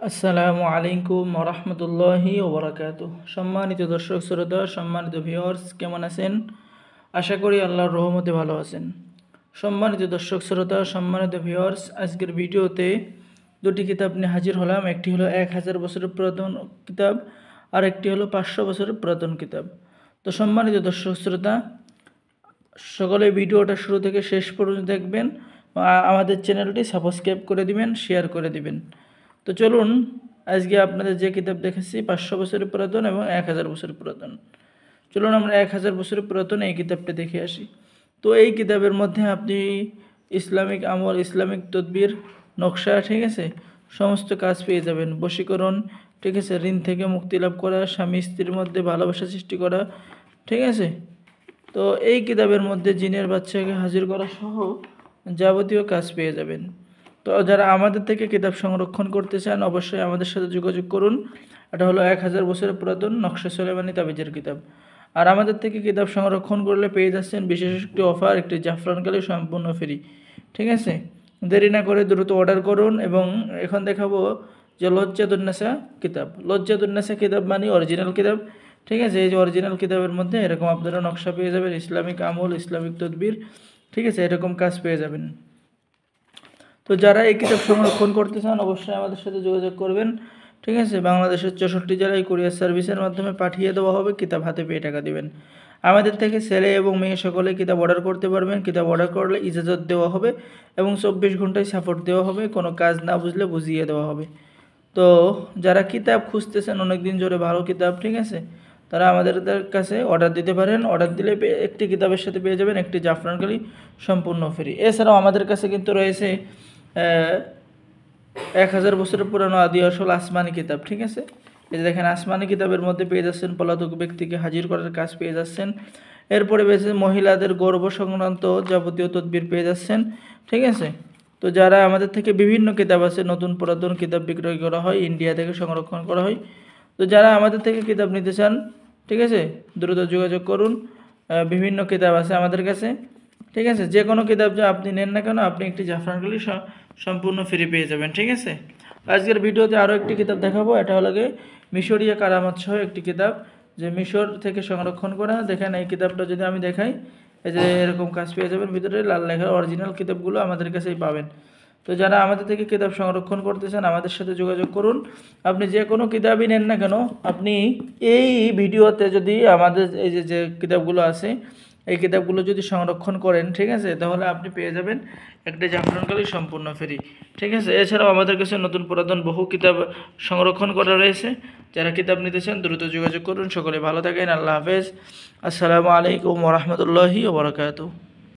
আসসালামু আলাইকুম ওরহমতুল্লাহি ওবরাকাতুহ। সম্মানিত দর্শক শ্রোতা, সম্মানিত ভিউয়ার্স, কেমন আছেন? আশা করি আল্লাহর রহমতে ভালো আছেন। সম্মানিত দর্শক শ্রোতা, সম্মানিত ভিউয়ার্স, আজকের ভিডিওতে দুটি কিতাব নিয়ে হাজির হলাম। একটি হলো 1000 বছরের পুরাতন কিতাব, আর একটি হলো 500 বছরের পুরাতন কিতাব। তো সম্মানিত দর্শক শ্রোতা, সকলে ভিডিওটা শুরু থেকে শেষ পর্যন্ত দেখবেন। আমাদের চ্যানেলটি সাবস্ক্রাইব করে দিবেন, শেয়ার করে দিবেন। তো চলুন, আজকে আপনাদের যে কিতাব দেখেছি 500 বছরের পুরাতন এবং 1000 বছরের পুরাতন। চলুন আমরা 1000 বছরের পুরাতন এই কিতাবটা দেখে আসি। তো এই কিতাবের মধ্যে আপনি ইসলামিক আমল, ইসলামিক তদবির, নকশা, ঠিক আছে, সমস্ত কাজ পেয়ে যাবেন। বশীকরণ, ঠিক আছে, ঋণ থেকে মুক্তি লাভ করা, স্বামী স্ত্রীর মধ্যে ভালোবাসা সৃষ্টি করা, ঠিক আছে। তো এই কিতাবের মধ্যে জিনের বাচ্চাকে হাজির করা সহ যাবতীয় কাজ পেয়ে যাবেন। তো যারা আমাদের থেকে কিতাব সংরক্ষণ করতে চান অবশ্যই আমাদের সাথে যোগাযোগ করুন। এটা হলো 1000 বছরের পুরাতন নকশা সুলেমানি তাবিজের কিতাব। আর আমাদের থেকে কিতাব সংরক্ষণ করলে পেয়ে যাচ্ছেন বিশেষ একটি অফার, একটি জাফরানকালি সম্পূর্ণ ফ্রি, ঠিক আছে। দেরি না করে দ্রুত অর্ডার করুন। এবং এখন দেখাবো যে লজ্জাতুন্নেসা কিতাব। লজ্জাতুন্নেসা কিতাব মানে অরিজিনাল কিতাব, ঠিক আছে। এই যে অরিজিনাল কিতাবের মধ্যে এরকম আপনারা নকশা পেয়ে যাবেন, ইসলামিক আমল, ইসলামিক তদবির, ঠিক আছে, এরকম কাজ পেয়ে যাবেন। তো যারা এই কিতাব সংরক্ষণ করতে চান অবশ্যই আমাদের সাথে যোগাযোগ করবেন, ঠিক আছে। বাংলাদেশের 64 জেলায় কুরিয়ার সার্ভিসের মাধ্যমে পাঠিয়ে দেওয়া হবে। কিতাব হাতে পেয়ে টাকা দিবেন। আমাদের থেকে ছেলে এবং মেয়ে সকলে কিতাব অর্ডার করতে পারবেন। কিতাব অর্ডার করলে ইজাজত দেওয়া হবে এবং 24 ঘন্টায় সাপোর্ট দেওয়া হবে। কোনো কাজ না বুঝলে বুঝিয়ে দেওয়া হবে। তো যারা কিতাব খুঁজতেছেন অনেক দিন ধরে ভালো কিতাব, ঠিক আছে, তারা আমাদের কাছে অর্ডার দিতে পারেন। অর্ডার দিলে একটি কিতাবের সাথে পেয়ে যাবেন একটি জাফরানকালি সম্পূর্ণ ফ্রি। এছাড়াও আমাদের কাছে কিন্তু রয়েছে 1000 বছরের পুরানো আদি আসল আসমানি কিতাব, ঠিক আছে। এই যে দেখেন, আসমানি কিতাবের মধ্যে পেয়ে যাচ্ছেন পলাতক ব্যক্তিকে হাজির করার কাজ পেয়ে যাচ্ছেন। এরপরে পেয়েছে মহিলাদের গর্ভ সংক্রান্ত যাবতীয় তদবির পেয়ে যাচ্ছেন, ঠিক আছে। তো যারা আমাদের থেকে বিভিন্ন কিতাব আছে, নতুন পুরাতন কিতাব বিক্রয় করা হয়, ইন্ডিয়া থেকে সংরক্ষণ করা হয়। তো যারা আমাদের থেকে কিতাব নিতে চান, ঠিক আছে, দ্রুত যোগাযোগ করুন। বিভিন্ন কিতাব আছে আমাদের কাছে, ঠিক আছে। যে কোনো কিতাব যা আপনি নেন না কেন, আপনি একটি জাফরানকালি সম্পূর্ণ ফ্রি পেয়ে যাবেন, ঠিক আছে। আজকের ভিডিওতে আরও একটি কিতাব দেখাবো। এটা হলো গিয়ে মিশরীয় কারামাত সহ একটি কিতাব, যে মিশর থেকে সংরক্ষণ করা। দেখেন এই কিতাবটা যদি আমি দেখাই, এই যে এরকম কাজ পেয়ে যাবেন। ভিতরে লাল লেখা অরিজিনাল কিতাবগুলো আমাদের কাছেই পাবেন। তো যারা আমাদের থেকে কিতাব সংরক্ষণ করতে চান আমাদের সাথে যোগাযোগ করুন। আপনি যে কোনো কিতাবই নেন না কেন, আপনি এই ভিডিওতে যদি আমাদের এই যে কিতাবগুলো আছে এই কিতাবগুলো যদি সংরক্ষণ করেন, ঠিক আছে, তাহলে আপনি পেয়ে যাবেন একটা জাফরানকালি সম্পূর্ণ ফ্রি, ঠিক আছে। এছাড়াও আমাদের কাছে নতুন পুরাতন বহু কিতাব সংরক্ষণ করা রয়েছে। যারা কিতাব নিতে চান দ্রুত যোগাযোগ করুন। সকলে ভালো থাকেন। আল্লাহ হাফেজ। আসসালামু আলাইকুম ওরহমতুল্লাহি ওবরাকাতুহু।